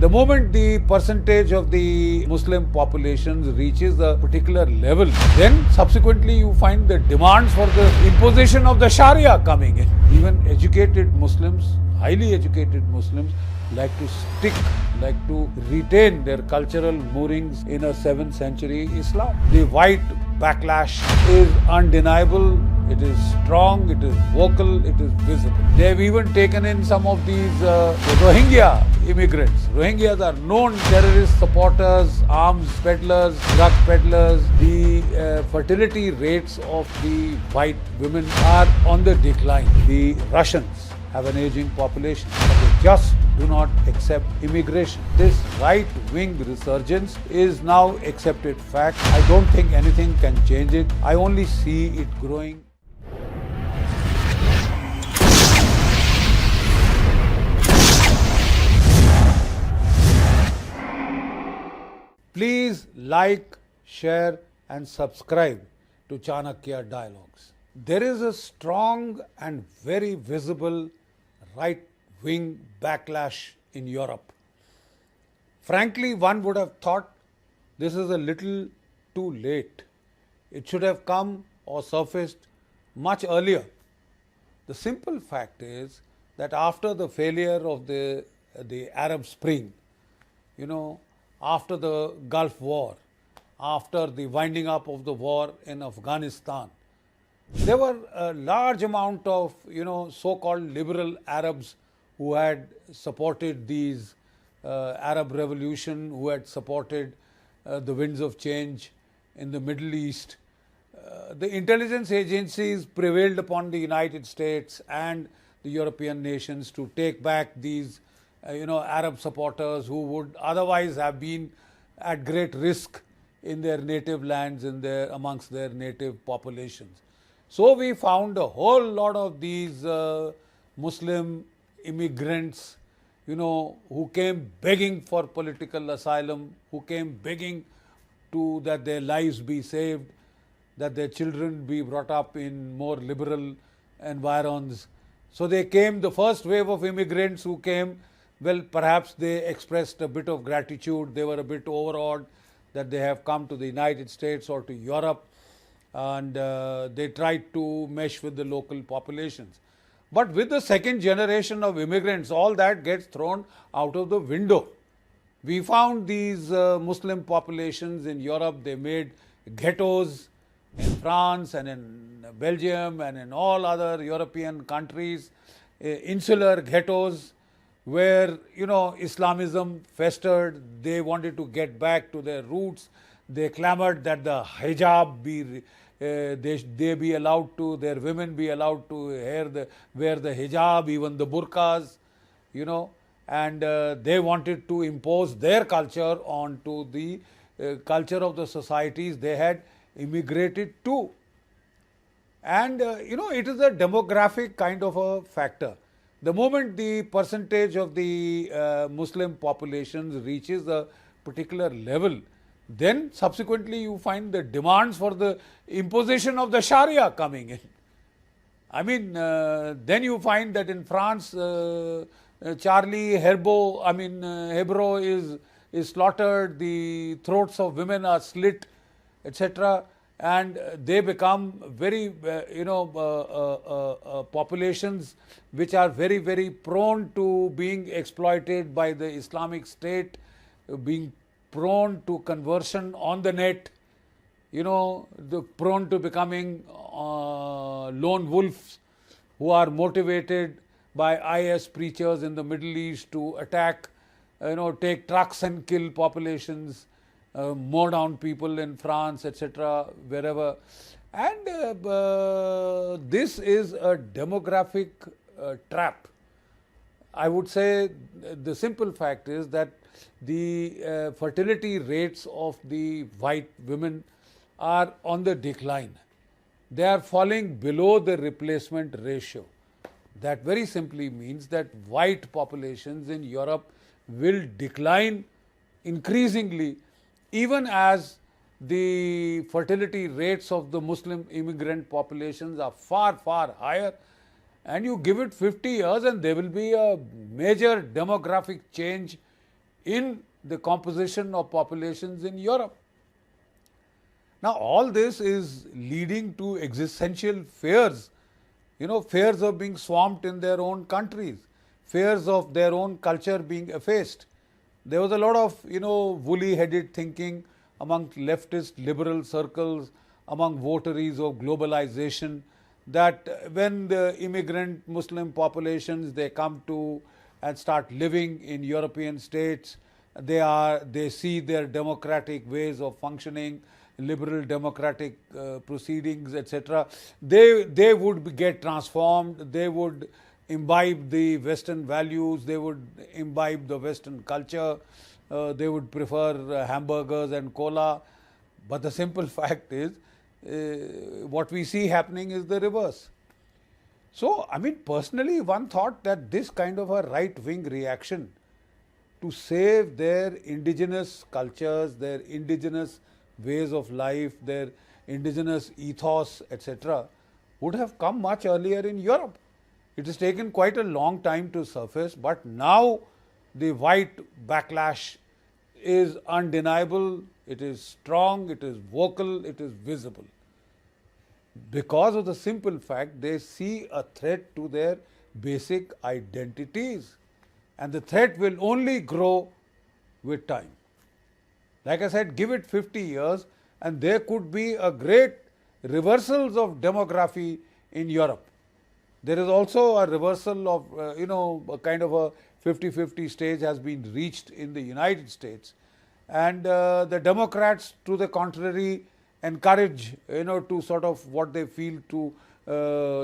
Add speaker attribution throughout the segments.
Speaker 1: The moment the percentage of the Muslim populations reaches a particular level, then subsequently you find the demands for the imposition of the Sharia coming in. Even educated Muslims, highly educated Muslims, like to stick, like to retain their cultural moorings in a 7th century Islam. The white backlash is undeniable. It is strong, it is vocal, it is visible. They have even taken in some of these Rohingya immigrants. Rohingyas are known terrorist supporters, arms peddlers, drug peddlers. The fertility rates of the white women are on the decline. The Russians have an aging population, but they just do not accept immigration. This right-wing resurgence is now accepted fact. I don't think anything can change it. I only see it growing. Please like, share and subscribe to Chanakya Dialogues. There is a strong and very visible right-wing backlash in Europe. Frankly, one would have thought this is a little too late. It should have come or surfaced much earlier. The simple fact is that after the failure of the Arab Spring, after the Gulf War, after the winding up of the war in Afghanistan, there were a large amount of so-called liberal Arabs who had supported these Arab revolution, who had supported the winds of change in the Middle East. The intelligence agencies prevailed upon the United States and the European nations to take back these Arab supporters who would otherwise have been at great risk in their native lands, amongst their native populations. So we found a whole lot of these Muslim immigrants, who came begging for political asylum, who came begging that their lives be saved, that their children be brought up in more liberal environs. So they came, the first wave of immigrants who came, well, perhaps they expressed a bit of gratitude. They were a bit overawed that they have come to the United States or to Europe, and they tried to mesh with the local populations. But with the second generation of immigrants, all that gets thrown out of the window. We found these Muslim populations in Europe. They made ghettos in France and in Belgium and in all other European countries, insular ghettos where Islamism festered. They wanted to get back to their roots. They clamored that the hijab they be allowed to, their women be allowed to wear the hijab, even the burqas, and they wanted to impose their culture onto the culture of the societies they had immigrated to. And it is a demographic kind of a factor. The moment the percentage of the Muslim populations reaches a particular level, then subsequently you find the demands for the imposition of the Sharia coming in. I mean, then you find that in France, Charlie Hebdo is slaughtered, the throats of women are slit, etc. And they become very, populations which are very, very prone to being exploited by the Islamic State, being prone to conversion on the net, prone to becoming lone wolves who are motivated by IS preachers in the Middle East to attack, take trucks and kill populations, mow down people in France, etc., wherever. And this is a demographic trap. I would say the simple fact is that the fertility rates of the white women are on the decline. They are falling below the replacement ratio. That very simply means that white populations in Europe will decline increasingly, even as the fertility rates of the Muslim immigrant populations are far, far higher. And you give it 50 years and there will be a major demographic change in the composition of populations in Europe. Now, all this is leading to existential fears, fears of being swamped in their own countries, fears of their own culture being effaced. There was a lot of, woolly-headed thinking among leftist liberal circles, among votaries of globalization, that when the immigrant Muslim populations, they come to and start living in European states, they see their democratic ways of functioning, liberal democratic proceedings, etc. They would get transformed, they would imbibe the Western values, they would imbibe the Western culture, they would prefer hamburgers and cola. But the simple fact is, what we see happening is the reverse. So, I mean, personally, one thought that this kind of a right-wing reaction to save their indigenous cultures, their indigenous ways of life, their indigenous ethos, etc., would have come much earlier in Europe. It has taken quite a long time to surface, but now the white backlash is undeniable, it is strong, it is vocal, it is visible. Because of the simple fact they see a threat to their basic identities, and the threat will only grow with time. Like I said, give it 50 years and there could be a great reversals of demography in Europe. There is also a reversal of, a kind of a 50-50 stage has been reached in the United States. And the Democrats, to the contrary, encourage, to sort of what they feel to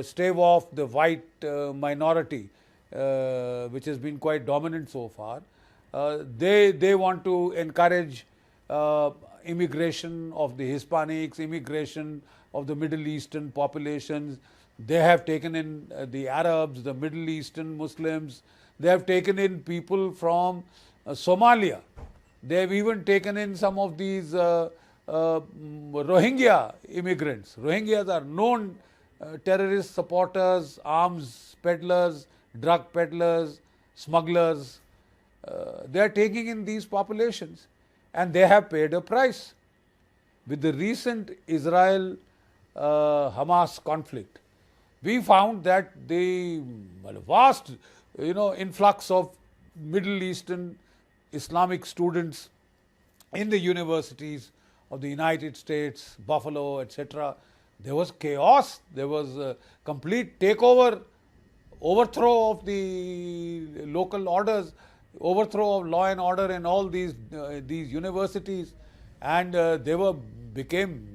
Speaker 1: stave off the white minority, which has been quite dominant so far. They want to encourage immigration of the Hispanics, immigration of the Middle Eastern populations. They have taken in the Arabs, the Middle Eastern Muslims. They have taken in people from Somalia. They have even taken in some of these Rohingya immigrants. Rohingyas are known terrorist supporters, arms peddlers, drug peddlers, smugglers. They are taking in these populations and they have paid a price. With the recent Israel-Hamas conflict, we found that the vast influx of Middle Eastern Islamic students in the universities of the United States, Buffalo, etc., there was chaos, there was a complete takeover, overthrow of the local orders, overthrow of law and order in all these universities, and became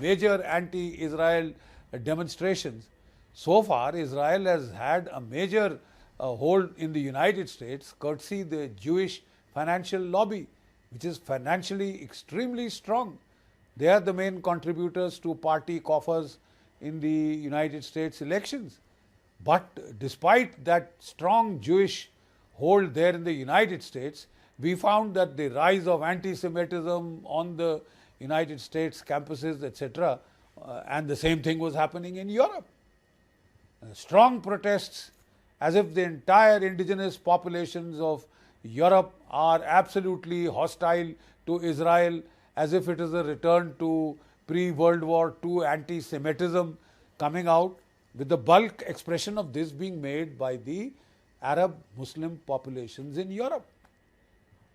Speaker 1: major anti-Israel demonstrations. So far, Israel has had a major hold in the United States, courtesy the Jewish financial lobby, which is financially extremely strong. They are the main contributors to party coffers in the United States elections. But despite that strong Jewish hold there in the United States, we found that the rise of anti-Semitism on the United States campuses, etc., and the same thing was happening in Europe. Strong protests, as if the entire indigenous populations of Europe are absolutely hostile to Israel, as if it is a return to pre-World War II anti-Semitism coming out, with the bulk expression of this being made by the Arab Muslim populations in Europe.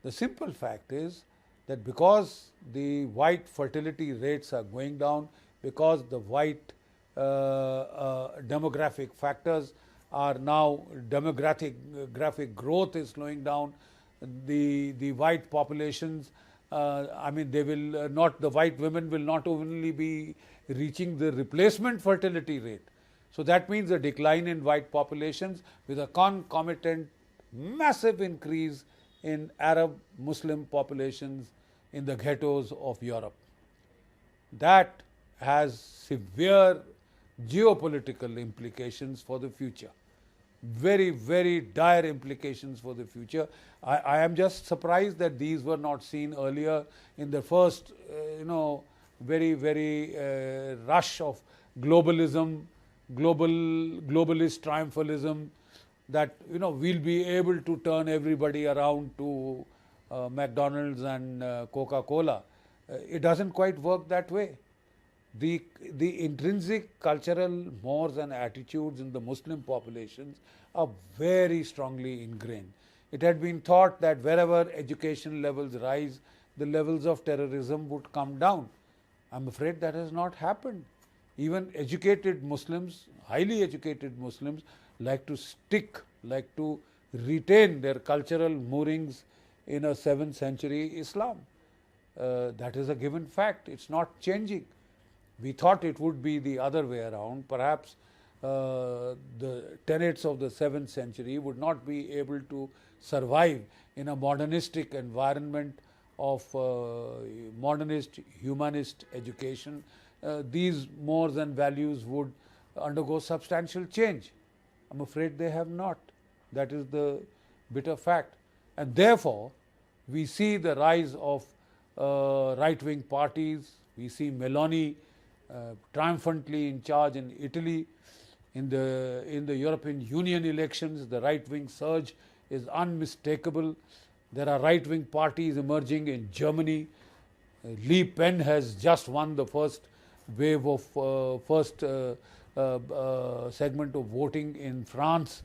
Speaker 1: The simple fact is that because the white fertility rates are going down, because the white demographic factors are now, demographic growth is slowing down, the white populations, they will not, the white women will not only be reaching the replacement fertility rate. So that means a decline in white populations with a concomitant massive increase in Arab Muslim populations in the ghettos of Europe. That has severe geopolitical implications for the future. Very, very dire implications for the future. I am just surprised that these were not seen earlier in the first, very, very rush of globalism, globalist triumphalism, that we'll be able to turn everybody around to McDonald's and Coca-Cola. It doesn't quite work that way. The, the intrinsic cultural mores and attitudes in the Muslim populations are very strongly ingrained. It had been thought that wherever education levels rise, the levels of terrorism would come down. I'm afraid that has not happened. Even educated Muslims, highly educated Muslims, like to stick, like to retain their cultural moorings in a 7th century Islam. That is a given fact. It's not changing. We thought it would be the other way around. Perhaps the tenets of the 7th century would not be able to survive in a modernistic environment of modernist, humanist education. These mores and values would undergo substantial change. I'm afraid they have not. That is the bitter fact. And therefore, we see the rise of right-wing parties. We see Meloni triumphantly in charge in Italy. In the European Union elections, the right-wing surge is unmistakable. There are right-wing parties emerging in Germany. Le Pen has just won the first wave of segment of voting in France,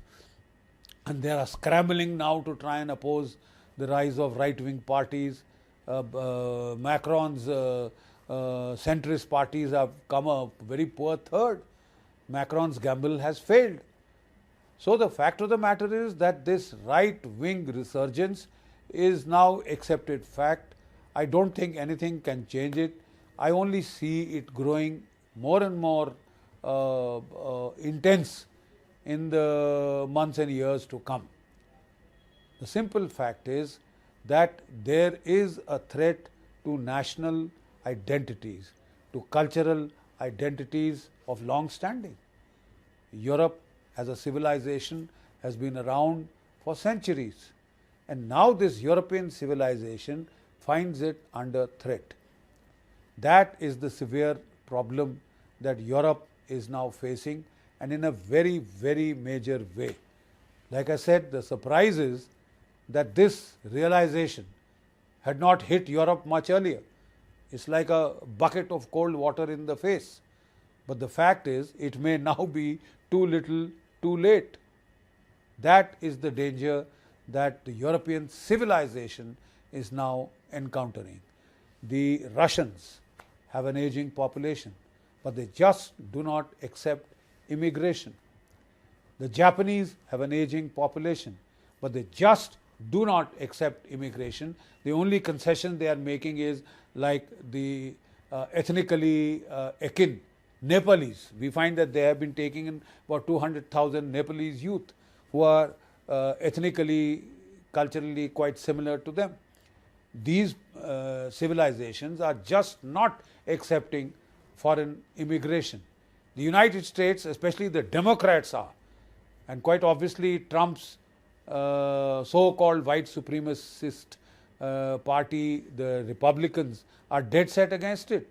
Speaker 1: and they are scrambling now to try and oppose the rise of right-wing parties. Macron's centrist parties have come a very poor third. Macron's gamble has failed. So the fact of the matter is that this right-wing resurgence is now accepted fact. I don't think anything can change it. I only see it growing more and more intense in the months and years to come. The simple fact is that there is a threat to national identities, to cultural identities of long standing. Europe as a civilization has been around for centuries, and now this European civilization finds it under threat. That is the severe problem that Europe is now facing, and in a very, very major way. Like I said, the surprise is that this realization had not hit Europe much earlier. It's like a bucket of cold water in the face. But the fact is, it may now be too little, too late. That is the danger that the European civilization is now encountering. The Russians have an aging population, but they just do not accept immigration. The Japanese have an aging population, but they just do not accept immigration. The only concession they are making is like the ethnically akin Nepalese. We find that they have been taking in about 200,000 Nepalese youth who are ethnically, culturally quite similar to them. These civilizations are just not accepting foreign immigration. The United States, especially the Democrats, are, and quite obviously Trump's so-called white supremacist party, the Republicans, are dead set against it.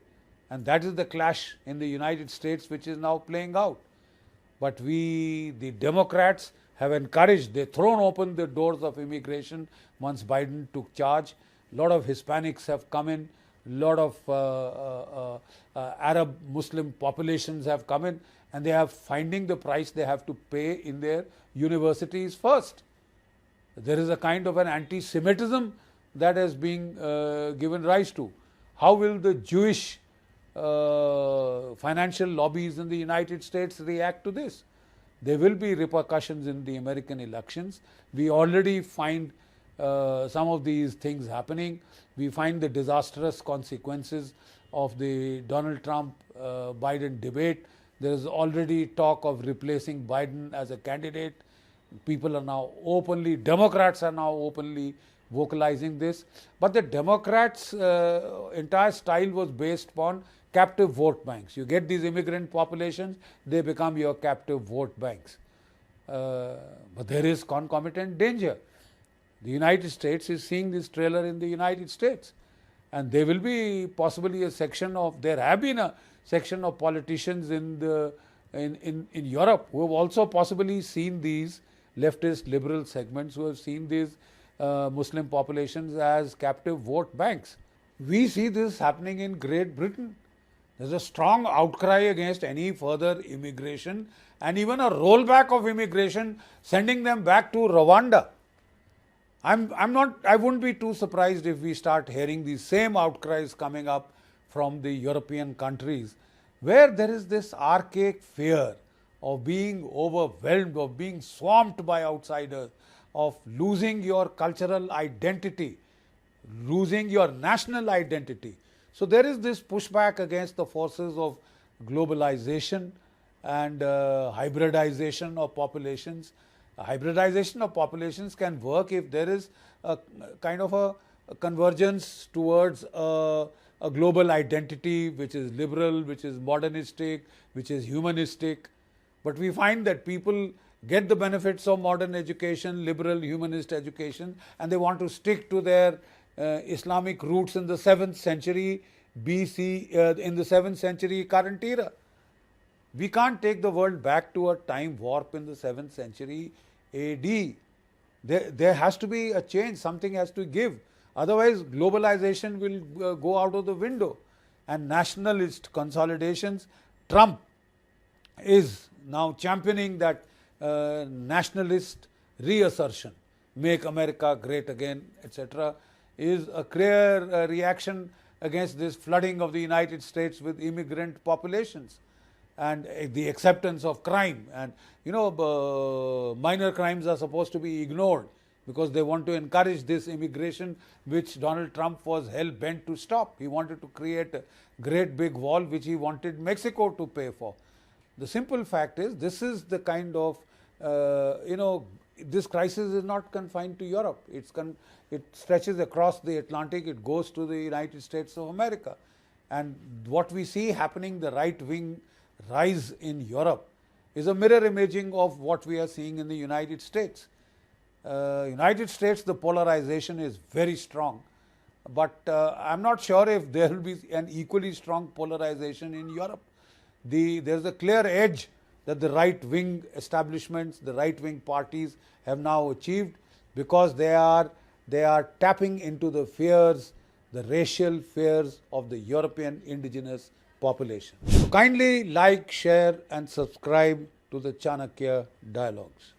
Speaker 1: And that is the clash in the United States which is now playing out. But we, the Democrats, have encouraged, they've thrown open the doors of immigration once Biden took charge. A lot of Hispanics have come in, a lot of Arab Muslim populations have come in, and they are finding the price they have to pay in their universities first. There is a kind of an anti-Semitism that is being given rise to. How will the Jewish financial lobbies in the United States react to this? There will be repercussions in the American elections. We already find some of these things happening. We find the disastrous consequences of the Donald Trump-Biden debate. There is already talk of replacing Biden as a candidate. People are now openly, Democrats are now openly vocalizing this. But the Democrats' entire style was based upon captive vote banks. You get these immigrant populations, they become your captive vote banks. But there is concomitant danger. The United States is seeing this trailer in the United States. And there will be possibly a section of, there have been a section of politicians in Europe who have also possibly seen these leftist liberal segments, who have seen these Muslim populations as captive vote banks. We see this happening in Great Britain. There's a strong outcry against any further immigration and even a rollback of immigration, sending them back to Rwanda. I wouldn't be too surprised if we start hearing these same outcries coming up from the European countries, where there is this archaic fear of being overwhelmed, of being swamped by outsiders, of losing your cultural identity, losing your national identity. So there is this pushback against the forces of globalization and hybridization of populations. Hybridization of populations can work if there is a kind of a convergence towards a global identity which is liberal, which is modernistic, which is humanistic. But we find that people get the benefits of modern education, liberal humanist education, and they want to stick to their Islamic roots in the 7th century BC, in the 7th century current era. We can't take the world back to a time warp in the 7th century AD. There has to be a change, something has to give. Otherwise, globalization will go out of the window. And nationalist consolidations, Trump is now championing that nationalist reassertion, make America great again, etc., is a clear reaction against this flooding of the United States with immigrant populations and the acceptance of crime. And minor crimes are supposed to be ignored because they want to encourage this immigration which Donald Trump was hell-bent to stop. He wanted to create a great big wall which he wanted Mexico to pay for. The simple fact is, this is the kind of, this crisis is not confined to Europe. It stretches across the Atlantic, it goes to the United States of America. And what we see happening, the right-wing rise in Europe, is a mirror imaging of what we are seeing in the United States. United States, the polarization is very strong, but I'm not sure if there will be an equally strong polarization in Europe. There's a clear edge that the right-wing establishments, the right-wing parties have now achieved, because they are tapping into the fears, the racial fears of the European indigenous population. So kindly like, share and subscribe to the Chanakya Dialogues.